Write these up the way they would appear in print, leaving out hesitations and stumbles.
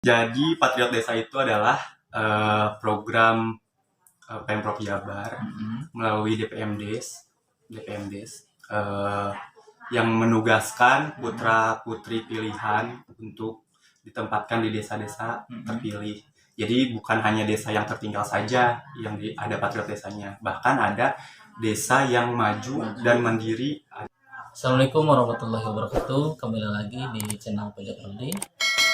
Jadi Patriot Desa itu adalah program Pemprov Jabar melalui DPMDes yang menugaskan putra-putri pilihan untuk ditempatkan di desa-desa terpilih. Jadi bukan hanya desa yang tertinggal saja yang ada Patriot Desanya, bahkan ada desa yang maju dan mandiri. Assalamualaikum warahmatullahi wabarakatuh. Kembali lagi di channel Pojok Abdi.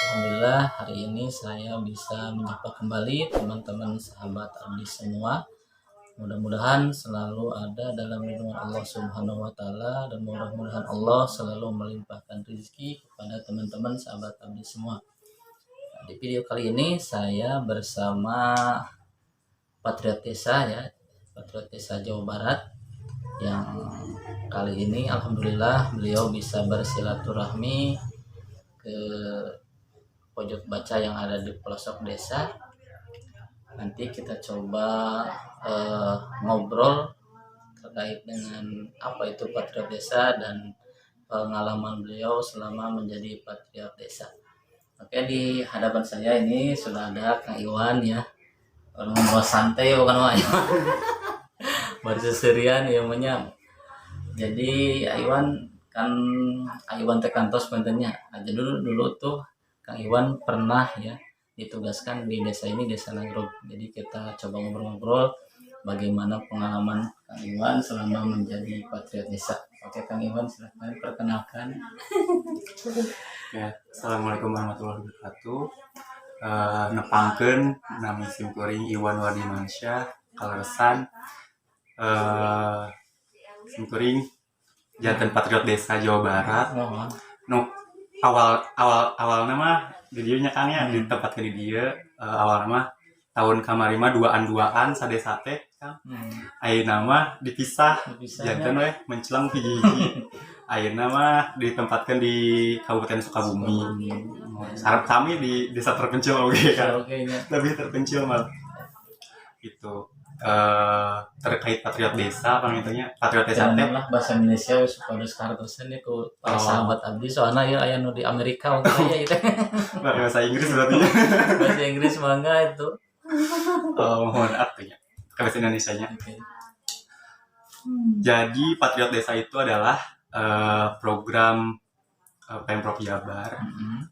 Alhamdulillah hari ini saya bisa menyapa kembali teman-teman sahabat Abdi semua. Mudah-mudahan selalu ada dalam lindungan Allah Subhanahu wa taala, dan mudah-mudahan Allah selalu melimpahkan rezeki kepada teman-teman sahabat Abdi semua. Nah, di video kali ini saya bersama Patriot Desa Patriot Desa Jawa Barat, yang kali ini alhamdulillah beliau bisa bersilaturahmi ke pojok baca yang ada di pelosok desa. Nanti kita coba ngobrol terkait dengan apa itu Patriot Desa dan pengalaman beliau selama menjadi Patriot Desa. Oke, di hadapan saya ini sudah ada Kang Iwan ya. Ngobrol santai bukan Pak. Berseserian ya namanya. Jadi Iwan kan Iwan tekantos pentingnya aja dulu tuh Kang Iwan pernah ya ditugaskan di desa ini, Desa Nagrog. Jadi kita coba ngobrol-ngobrol bagaimana pengalaman Kang Iwan selama menjadi Patriot Desa. Oke Kang Iwan, silahkan perkenalkan. Ya, Assalamualaikum warahmatullahi wabarakatuh. Nepangkeun nami simkuring Iwan Wardimansyah kaleresan simkuring janten Patriot Desa Jawa Barat. No, awal nama di dieu nya Kang ya, ditempatkeun di dieu. Awal nama tahun kamari mah duaan sadesa teh Kang. Ayeuna mah dipisah janten we mencelang hiji-hiji. Ayeuna mah ditempatkan di Kabupaten Sukabumi. Sarap kami di desa terpencil oke kan. Lebih terpencil mah. Itu terkait Patriot Desa apa intinya Patriot Desa teh lah bahasa Indonesia supaya sekarang ya ku sahabat Abdi soalnya ya aya nu di Amerika aya itu. Bahasa Inggris berarti. Bahasa Inggris mangga itu. Mohon artinya ke bahasa Indonesianya. Okay. Jadi Patriot Desa itu adalah program Pemprov Jabar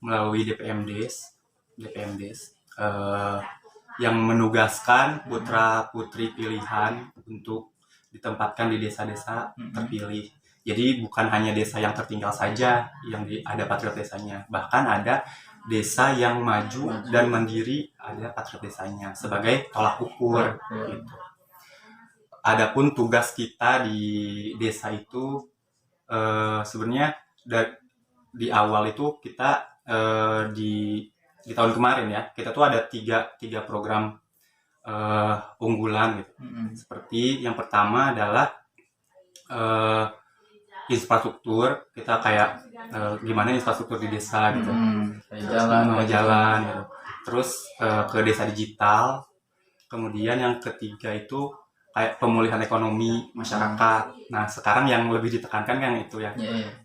melalui DPMDes yang menugaskan putra-putri pilihan untuk ditempatkan di desa-desa terpilih. Jadi bukan hanya desa yang tertinggal saja yang ada Patriot Desanya, bahkan ada desa yang maju dan mandiri ada Patriot Desanya sebagai tolak ukur. Gitu. Adapun tugas kita di desa itu sebenarnya di awal itu kita di tahun kemarin ya, kita tuh ada tiga program unggulan gitu. Seperti yang pertama adalah infrastruktur. Kita kayak gimana infrastruktur di desa gitu, jalan gitu. Terus ke desa digital. Kemudian yang ketiga itu kayak pemulihan ekonomi masyarakat. Nah sekarang yang lebih ditekankan kan itu ya,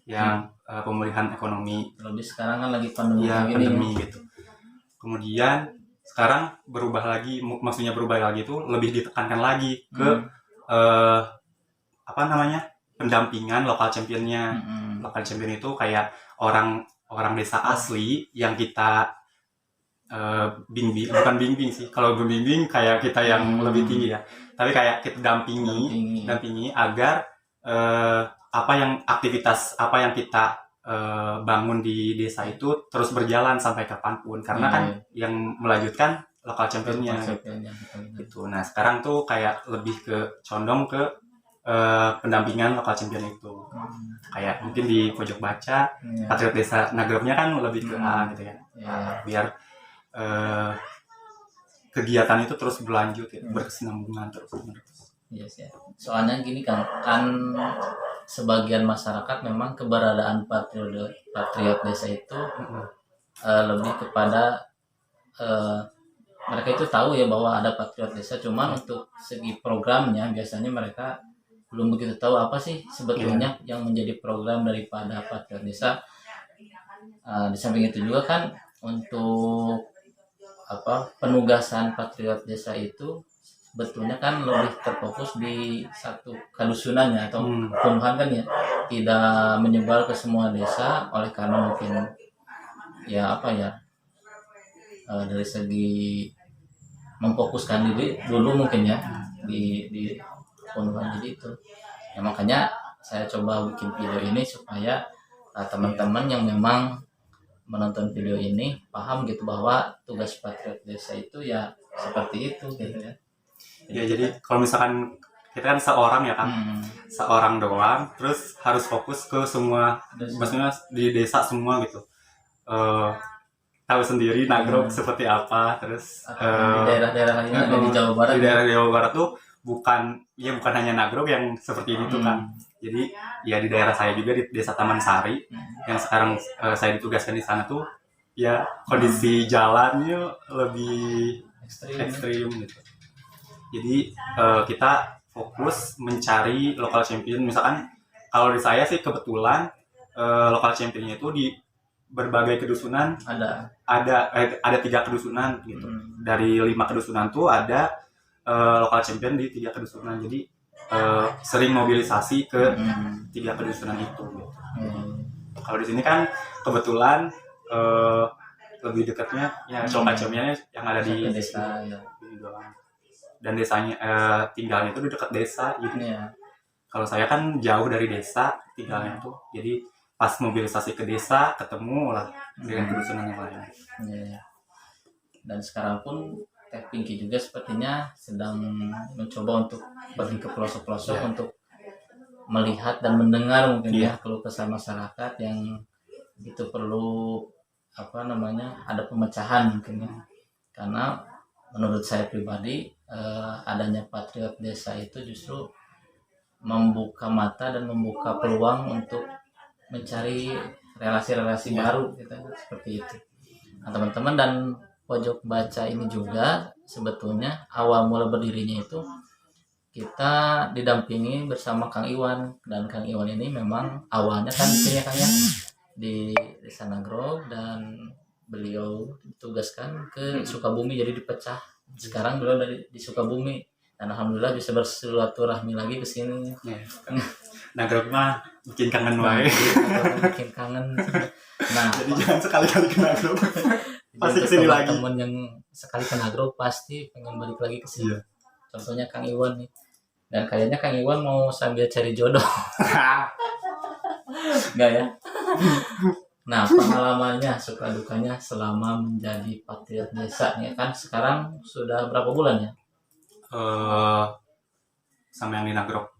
yang pemulihan ekonomi. Lebih sekarang kan lagi pandemi, pandemi gitu. Kemudian sekarang berubah lagi, maksudnya berubah lagi itu lebih ditekankan lagi ke pendampingan lokal championnya. Lokal champion itu kayak orang desa asli yang kita bukan bimbing sih. Kalau bimbing kayak kita yang lebih tinggi ya. Tapi kayak kita dampingi agar aktivitas apa yang kita bangun di desa itu terus berjalan sampai kapanpun, karena kan yang melanjutkan lokal championnya gitu. Nah sekarang tuh kayak lebih ke condong ke pendampingan lokal champion itu. Kayak mungkin di pojok baca Patriot Desa Nagrognya kan lebih ke gitu ya. Biar kegiatan itu terus berlanjut ya, berkesinambungan terus. Yes, ya. Soalnya gini kan sebagian masyarakat memang keberadaan Patriot Desa itu lebih kepada mereka itu tahu ya bahwa ada Patriot Desa, cuman untuk segi programnya biasanya mereka belum begitu tahu apa sih sebetulnya yang menjadi program daripada Patriot Desa. Di samping itu juga kan untuk penugasan Patriot Desa itu sebetulnya kan lebih terfokus di satu kadusunannya atau kelurahan kan ya, tidak menyebar ke semua desa oleh karena mungkin ya dari segi memfokuskan diri dulu mungkin ya di kelurahan. Jadi itu ya makanya saya coba bikin video ini supaya teman-teman yang memang menonton video ini paham gitu bahwa tugas Patriot Desa itu ya seperti itu gitu ya. Ya jadi kalau misalkan kita kan seorang ya kan, seorang doang, terus harus fokus ke semua, maksudnya di desa semua gitu. Tahu sendiri Nagrog seperti apa, terus di daerah-daerah lainnya ada di Jawa Barat. Di daerah Jawa Barat tuh bukan hanya Nagrog yang seperti ini tuh kan. Jadi ya di daerah saya juga di Desa Taman Sari yang sekarang saya ditugaskan di sana tuh ya kondisi jalannya lebih ekstrim gitu. Jadi kita fokus mencari local champion. Misalkan kalau di saya sih kebetulan local championnya itu di berbagai kedusunan ada 3 kedusunan gitu. Dari 5 kedusunan tuh ada local champion di 3 kedusunan. Jadi sering mobilisasi ke 3 kedusunan itu gitu. Kalau di sini kan kebetulan lebih dekatnya ya local championnya yang ada di desa ya. Dan desanya tinggalnya itu di dekat desa gitu. Ya. Kalau saya kan jauh dari desa tinggalnya tuh. Jadi pas mobilisasi ke desa ketemu lah dengan kedusunan yang lain. Ya. Dan sekarang pun Teh Pinky juga sepertinya sedang mencoba untuk pergi ke pelosok-pelosok untuk melihat dan mendengar mungkin ya keluh kesah masyarakat yang itu perlu ada pemecahan mungkin ya. Karena menurut saya pribadi adanya Patriot Desa itu justru membuka mata dan membuka peluang untuk mencari relasi-relasi baru gitu, seperti itu. Nah, teman-teman dan pojok baca ini juga sebetulnya awal mula berdirinya itu kita didampingi bersama Kang Iwan, dan Kang Iwan ini memang awalnya kan ya Kang ya di Desa Nagrog dan beliau ditugaskan ke Sukabumi, jadi dipecah. Sekarang beliau di Sukabumi dan alhamdulillah bisa bersilaturahmi lagi ke sini. Nagrog mah bikin kangen wae. Bikin kangen. Nah, jadi jangan sekali-kali ke Nagrog. Pasti kesini lagi. Teman yang sekali ke Nagrog pasti pengen balik lagi ke sini. Contohnya Kang Iwan nih. Dan kayaknya Kang Iwan mau sambil cari jodoh. Enggak ya? Nah, pengalamannya, suka dukanya selama menjadi Patriot Desa nih kan sekarang sudah berapa bulan ya? Sama yang di Nagrog.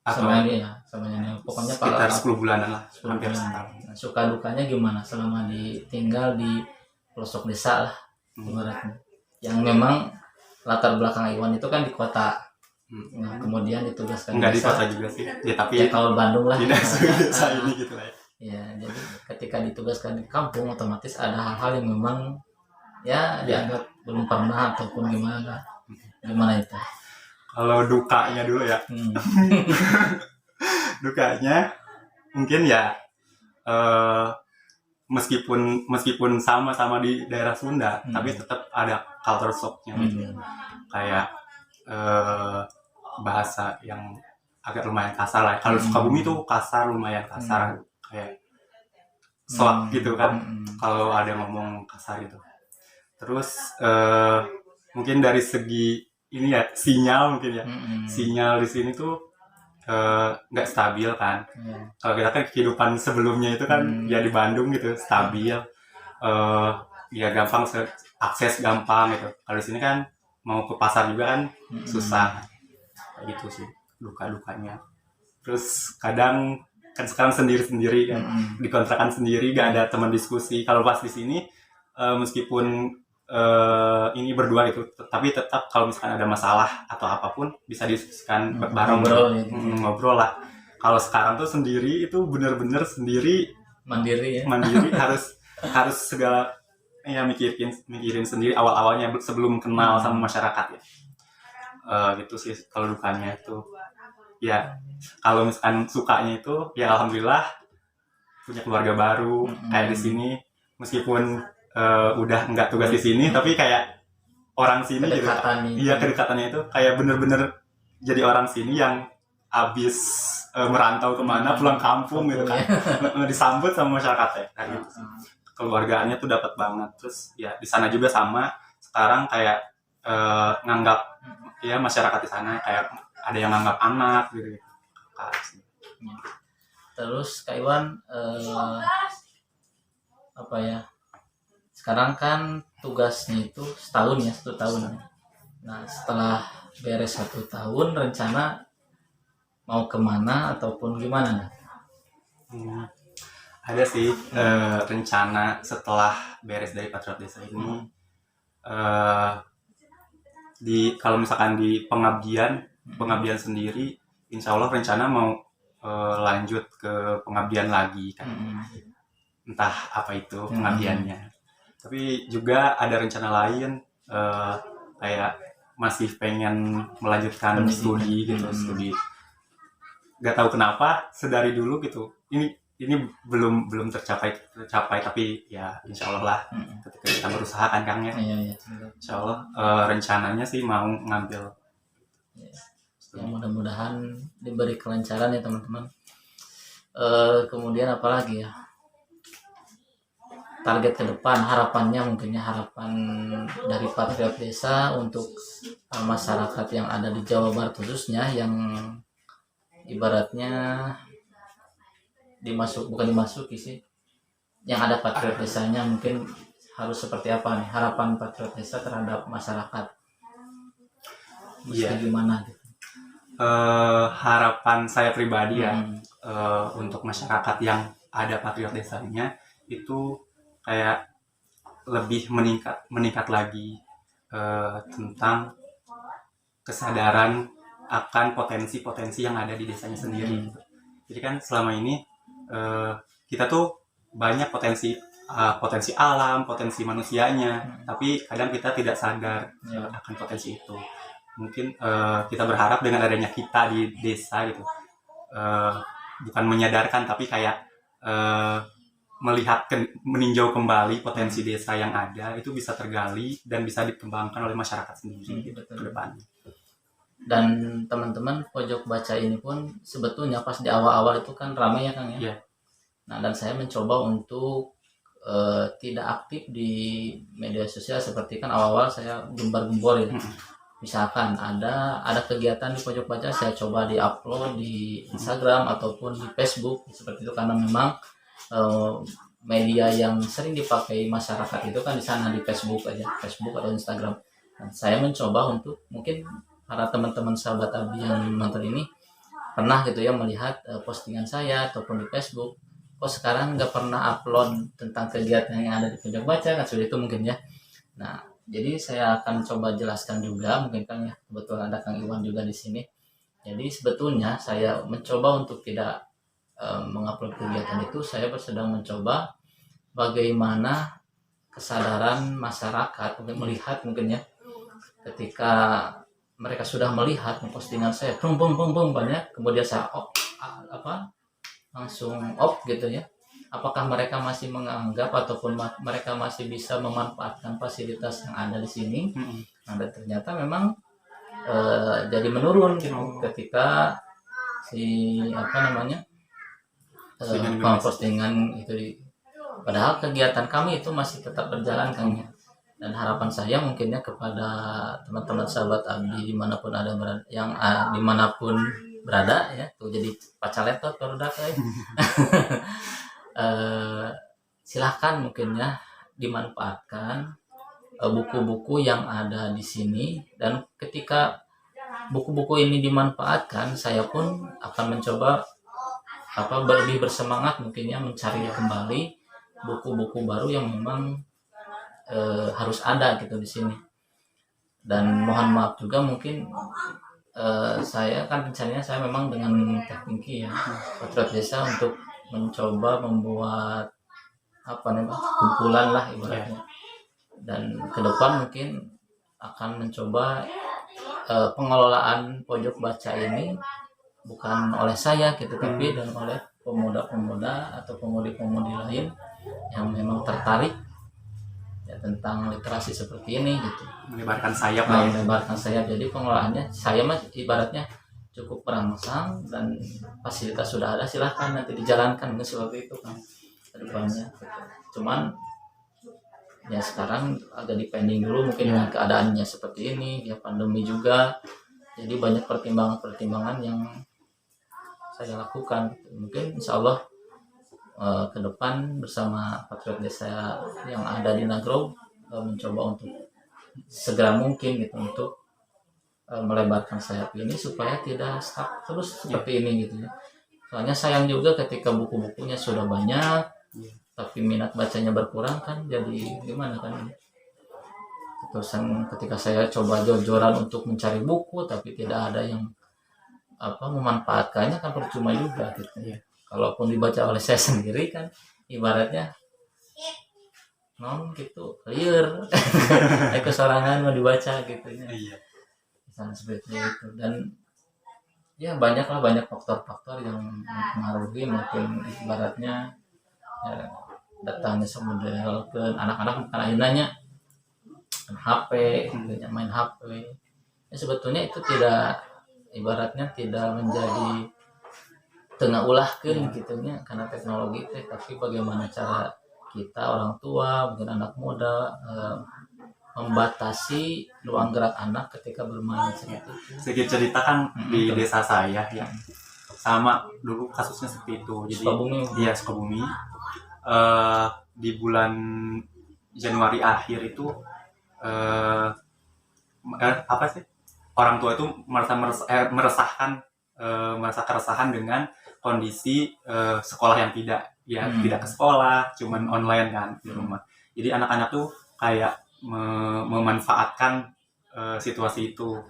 Sama yang pokoknya sekitar 10 bulanan lah. 10 bulan. Nah, suka dukanya gimana selama tinggal di pelosok desa lah ibaratnya. Yang memang latar belakang Iwan itu kan di kota. Nah, kemudian ditugaskan di kota juga sih. Ya tapi ya kalau Bandung lah. Tidak desa ini gitu lah. Ya, jadi ketika ditugaskan di kampung otomatis ada hal-hal yang memang ya dianggap belum pernah ataupun gimana itu. Kalau dukanya dulu ya. Dukanya mungkin ya meskipun sama-sama di daerah Sunda, tapi tetap ada culture shocknya gitu. Kayak bahasa yang agak lumayan kasar lah. Kalau Sukabumi tuh kasar, lumayan kasar, kayak soak gitu kan. Kalau ada ngomong kasar gitu. Terus mungkin dari segi ini ya sinyal mungkin ya. Sinyal di sini tuh nggak stabil kan. Kalau kita kan kehidupan sebelumnya itu kan ya di Bandung gitu stabil, ya gampang akses gampang gitu. Kalau di sini kan mau ke pasar juga kan susah, kayak gitu sih luka-lukanya. Terus kadang kan sekarang sendiri-sendiri kan, dikontrakan sendiri, gak ada teman diskusi. Kalau pas di sini meskipun ini berdua gitu, tapi tetap kalau misalkan ada masalah atau apapun bisa diskusikan bareng, ngobrol lah. Kalau sekarang tuh sendiri itu benar-benar sendiri, mandiri harus segala ya mikirin sendiri awal-awalnya sebelum kenal sama masyarakat ya. Gitu sih kalau dukanya itu. Ya kalau misalkan sukanya itu ya alhamdulillah punya keluarga baru kayak di sini, meskipun udah nggak tugas di sini tapi kayak orang sini gitu. Iya, kedekatannya itu kayak bener-bener jadi orang sini yang abis merantau kemana pulang kampung gitu kan. Disambut sama masyarakatnya kayak gitu sih. Keluargaannya tuh dapat banget. Terus ya di sana juga sama, sekarang kayak nganggap ya masyarakat di sana kayak ada yang nganggap anak gitu. Terus Kak Iwan, apa ya, sekarang kan tugasnya itu setahun ya, 1 tahun. Nah setelah beres 1 tahun, rencana mau kemana ataupun gimana? Ada sih rencana setelah beres dari Patriot Desa ini, kalau misalkan di pengabdian sendiri, insya Allah rencana mau lanjut ke pengabdian lagi kan. Entah apa itu pengabdiannya. Tapi juga ada rencana lain, kayak masih pengen melanjutkan studi gitu. Studi nggak tahu kenapa sedari dulu gitu, ini belum tercapai, tapi ya insya Allah lah ketika kita berusaha kan Kang ya. Insya Allah rencananya sih mau ngambil. Ya, mudah-mudahan diberi kelancaran ya teman-teman. Kemudian apalagi ya, target ke depan, harapannya mungkinnya harapan dari Patriot Desa untuk masyarakat yang ada di Jawa Barat khususnya, yang ibaratnya bukan dimasuki sih, yang ada Patriot Desanya, mungkin harus seperti apa nih harapan Patriot Desa terhadap masyarakat? Gimana gitu? Harapan saya pribadi ya, untuk masyarakat yang ada Patriot Desanya itu kayak lebih meningkat lagi tentang kesadaran akan potensi-potensi yang ada di desanya sendiri. Jadi kan selama ini kita tuh banyak potensi alam, potensi manusianya, tapi kadang kita tidak sadar akan potensi itu. Mungkin kita berharap dengan adanya kita di desa gitu, bukan menyadarkan tapi kayak meninjau kembali potensi desa yang ada, itu bisa tergali dan bisa dikembangkan oleh masyarakat sendiri ke depannya. Dan teman-teman pojok baca ini pun sebetulnya pas di awal-awal itu kan ramai ya Kang ya. Nah, dan saya mencoba untuk tidak aktif di media sosial, seperti kan awal-awal saya gembar-gembor ya. Misalkan ada kegiatan di pojok baca, saya coba di-upload di Instagram ataupun di Facebook seperti itu, karena memang media yang sering dipakai masyarakat itu kan di sana, di Facebook atau Instagram. Dan saya mencoba untuk, mungkin para teman-teman sahabat Abdi yang nonton ini pernah gitu ya melihat postingan saya ataupun di Facebook, kok sekarang nggak pernah upload tentang kegiatan yang ada di pojok baca kan, seperti itu mungkin ya. Nah, jadi saya akan coba jelaskan juga, mungkin Kang ya, kebetulan ada Kang Iwan juga di sini. Jadi sebetulnya saya mencoba untuk tidak mengupload kegiatan itu, saya sedang mencoba bagaimana kesadaran masyarakat untuk melihat, mungkin ya, ketika mereka sudah melihat postingan saya banyak, kemudian saya langsung off gitu ya, apakah mereka masih menganggap ataupun mereka masih bisa memanfaatkan fasilitas yang ada di sini. Nah, dan ternyata memang jadi menurun gitu ketika postingan itu padahal kegiatan kami itu masih tetap berjalan Kang ya. Dan harapan saya mungkinnya kepada teman-teman sahabat Abdi dimanapun dimanapun berada ya, tuh jadi pacar laptop baru dapat. Silahkan mungkinnya dimanfaatkan buku-buku yang ada di sini, dan ketika buku-buku ini dimanfaatkan, saya pun akan mencoba lebih bersemangat mungkinnya mencari kembali buku-buku baru yang memang harus ada gitu di sini. Dan mohon maaf juga mungkin saya kan rencananya saya memang dengan teknik ya Patriot Desa untuk mencoba membuat kumpulan lah ibaratnya. Dan ke depan mungkin akan mencoba pengelolaan pojok baca ini bukan oleh saya gitu, tapi dan oleh pemuda-pemuda atau pemudi-pemudi lain yang memang tertarik ya tentang literasi seperti ini gitu. Melebarkan sayap lah ya. Melebarkan sayap. Jadi pengelolaannya saya mah ibaratnya cukup merangsang dan fasilitas sudah ada, silahkan nanti dijalankan seperti itu kan ke depannya gitu. Cuman ya sekarang agak dipending dulu mungkin dengan keadaannya seperti ini ya, pandemi juga, jadi banyak pertimbangan-pertimbangan yang saya lakukan. Mungkin insya Allah ke depan bersama Patriot Desa yang ada di Nagrog mencoba untuk segera mungkin gitu untuk melebarkan sayap ini supaya tidak stuck terus seperti ini gitu ya. Soalnya sayang juga ketika buku-bukunya sudah banyak tapi minat bacanya berkurang kan, jadi gimana kan. Terusan ketika saya coba jor-joran untuk mencari buku tapi tidak ada yang memanfaatkannya kan percuma juga gitu ya. Kalaupun dibaca oleh saya sendiri kan ibaratnya non gitu liar kesorangan mau dibaca gitu ya. Misalnya seperti itu. Dan ya banyak faktor-faktor yang mempengaruhi, mungkin ibaratnya ya, datangnya semodel ke anak-anak bukan akhirnya HP gitu, main HP ya, sebetulnya itu tidak ibaratnya tidak menjadi tengah ulahkeun gitunya karena teknologi teh, tapi bagaimana cara kita orang tua mungkin anak muda membatasi ruang gerak anak ketika bermain seperti itu. Sedikit cerita kan di desa saya ya, sama dulu kasusnya seperti itu. Jadi Sukabumi di bulan Januari akhir itu orang tua itu merasa keresahan dengan kondisi sekolah yang tidak ke sekolah, cuman online kan di rumah. Jadi anak-anak tuh kayak memanfaatkan situasi itu,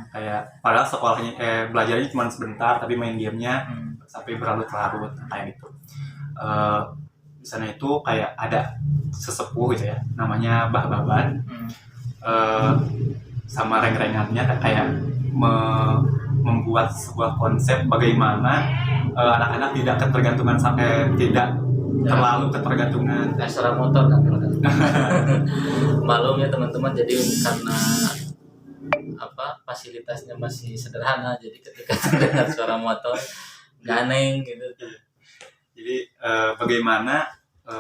kayak padahal sekolahnya belajarnya cuma sebentar tapi main gamenya sampai berlarut-larut kayak gitu. Di sana itu kayak ada sesepuh gitu ya, namanya Mbah Baban, sama reng-rengannya kayak membuat sebuah konsep bagaimana anak-anak tidak ketergantungan sampai tidak terlalu ketergantungan suara motor kan. Malum ya teman-teman, jadi karena fasilitasnya masih sederhana, jadi ketika terdengar suara motor ganeng gitu. Jadi bagaimana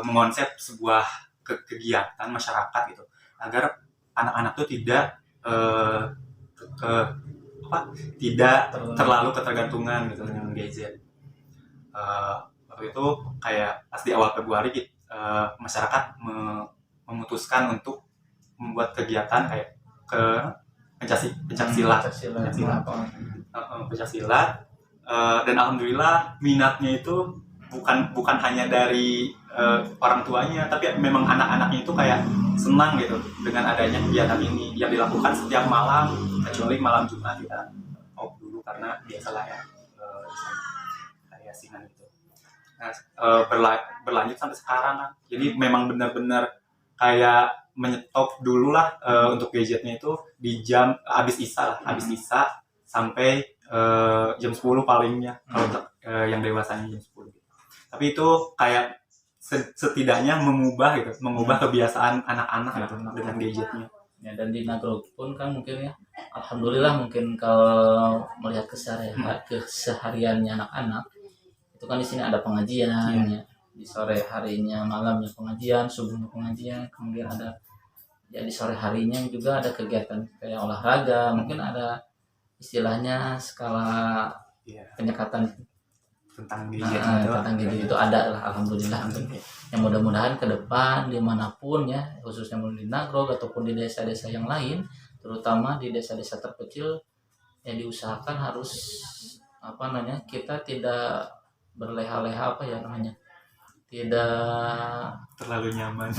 mengonsep sebuah kegiatan masyarakat gitu agar anak-anak tuh tidak terlalu ketergantungan gitu dengan gadget. Waktu itu kayak pas di awal Februari masyarakat memutuskan untuk membuat kegiatan kayak pencak silat, dan alhamdulillah minatnya itu bukan hanya dari orang tuanya, tapi memang anak-anaknya itu kayak senang gitu dengan adanya kegiatan ini yang dilakukan setiap malam, kecuali malam Jumat kita off dulu karena biasalah ya kayak singan itu. Nah, berlanjut sampai sekarang kan. Jadi memang benar-benar kayak menyetop dulu lah untuk gadgetnya itu di jam habis isya sampai jam 10 palingnya kalau yang dewasanya jam 10. Tapi itu kayak setidaknya mengubah kebiasaan anak-anak gitu dengan gadgetnya. Ya, dan di Nagrog pun kan mungkin ya, alhamdulillah mungkin kalau melihat kesehariannya anak-anak itu kan di sini ada pengajian ya, di sore harinya malamnya pengajian, subuhnya pengajian, kemudian ada ya di sore harinya juga ada kegiatan kayak olahraga, mungkin ada istilahnya skala penyekatan tentang gadget itu ada lah, alhamdulillah. Yang mudah-mudahan ke depan dimanapun ya, khususnya di Nagrog ataupun di desa-desa yang lain, terutama di desa-desa terkecil yang diusahakan harus kita tidak berleha-leha tidak terlalu nyaman.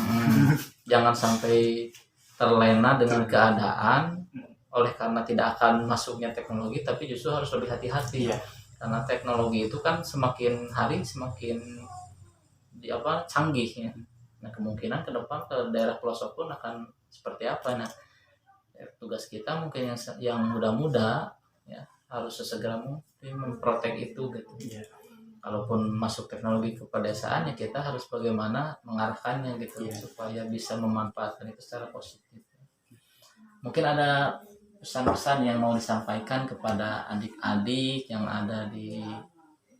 Jangan sampai terlena dengan keadaan oleh karena tidak akan masuknya teknologi, tapi justru harus lebih hati-hati. Karena teknologi itu kan semakin hari semakin canggih ya. Nah, kemungkinan ke depan ke daerah pelosok pun akan seperti apa. Nah, tugas kita mungkin yang muda-muda ya harus sesegera mungkin memprotek itu gitu. kalaupun masuk teknologi ke pedesaan ya kita harus bagaimana mengarahkannya gitu Iya. supaya bisa memanfaatkan itu secara positif. Mungkin ada pesan-pesan yang mau disampaikan kepada adik-adik yang ada di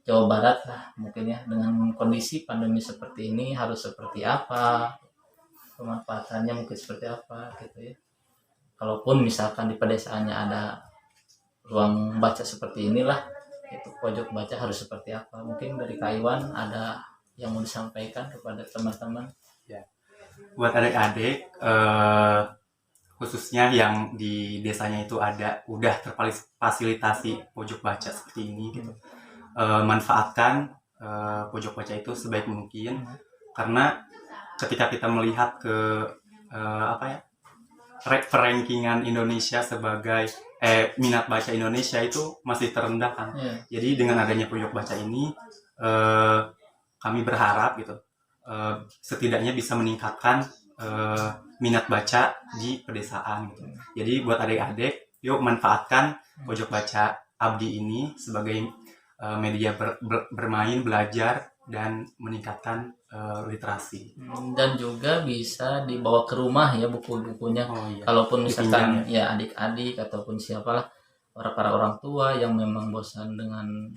Jawa Barat lah mungkin ya, dengan kondisi pandemi seperti ini harus seperti apa, pemanfaatannya mungkin seperti apa gitu ya. Kalaupun misalkan di pedesaannya ada ruang baca seperti inilah, itu pojok baca harus seperti apa. Mungkin dari Kak Iwan ada yang mau disampaikan kepada teman-teman. Buat adik-adik, khususnya yang di desanya itu udah terfasilitasi pojok baca seperti ini gitu. Manfaatkan pojok baca itu sebaik mungkin, karena ketika kita melihat ke rankingan Indonesia sebagai minat baca Indonesia itu masih terendah kan. Jadi dengan adanya pojok baca ini kami berharap gitu setidaknya bisa meningkatkan minat baca di pedesaan gitu. Jadi buat adik-adik, yuk manfaatkan pojok baca Abdi ini sebagai media bermain, belajar, dan meningkatkan literasi. Dan juga bisa dibawa ke rumah ya buku-bukunya. Oh, iya. Kalaupun misalkan Dipinjam, ya adik-adik ataupun siapalah para orang tua yang memang bosan dengan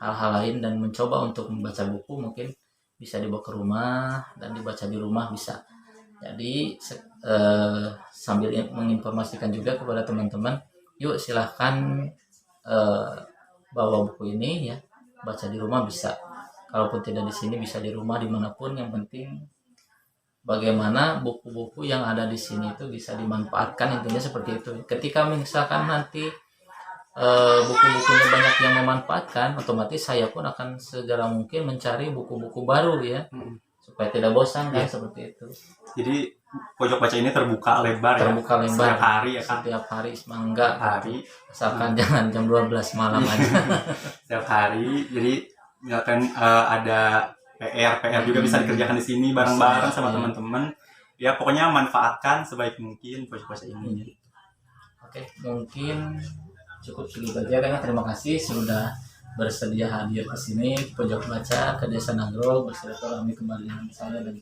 hal-hal lain dan mencoba untuk membaca buku, mungkin bisa dibawa ke rumah dan dibaca di rumah bisa. Jadi sambil menginformasikan juga kepada teman-teman, yuk silahkan bawa buku ini ya, baca di rumah bisa. Kalaupun tidak di sini bisa di rumah dimanapun, yang penting bagaimana buku-buku yang ada di sini itu bisa dimanfaatkan, intinya seperti itu. Ketika misalkan nanti buku-bukunya banyak yang memanfaatkan, otomatis saya pun akan segera mungkin mencari buku-buku baru ya, supaya tidak bosan kan, seperti itu. Jadi pojok baca ini terbuka lebar Terbuka ya, lebar setiap hari ya kan, setiap hari semangga hari asalkan jangan jam 12 malam aja. setiap hari. Jadi misalkan ada PR juga bisa dikerjakan di sini bareng-bareng sama teman-teman. Ya pokoknya manfaatkan sebaik mungkin pojok baca ini. Oke, mungkin cukup segitu aja kan. Terima kasih sudah bersedia hadir ke sini pojok baca ke Desa Nagrol, bersilaturahmi kembali dengan saya dan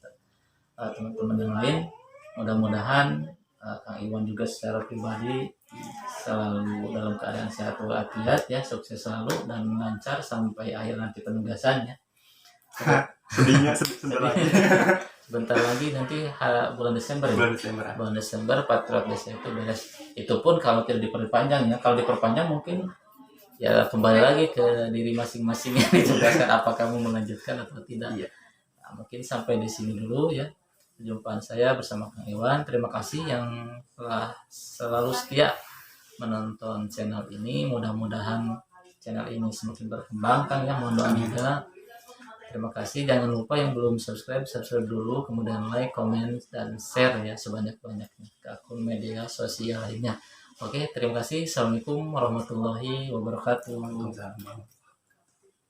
teman-teman yang lain. Mudah-mudahan Kang Iwan juga secara pribadi selalu dalam keadaan sehat walafiat ya, sukses selalu dan lancar sampai akhir nanti penugasannya. Sedihnya sebentar lagi. Sebentar lagi nanti bulan Desember ya. Bulan Desember Patriot Desa itu beres. Itu pun kalau tidak diperpanjang ya. Kalau diperpanjang mungkin ya kembali lagi ke diri masing-masing yang ditugaskan apakah kamu melanjutkan atau tidak. Iya. Nah, mungkin sampai di sini dulu ya perjumpaan saya bersama Kang Iwan. Terima kasih yang telah selalu setia menonton channel ini. Mudah-mudahan channel ini semakin berkembang Kang ya. Mohon doa juga. Terima kasih. Jangan lupa yang belum subscribe dulu, kemudian like, komen, dan share ya sebanyak-banyaknya ke akun media sosial lainnya. Oke, terima kasih. Assalamualaikum warahmatullahi wabarakatuh.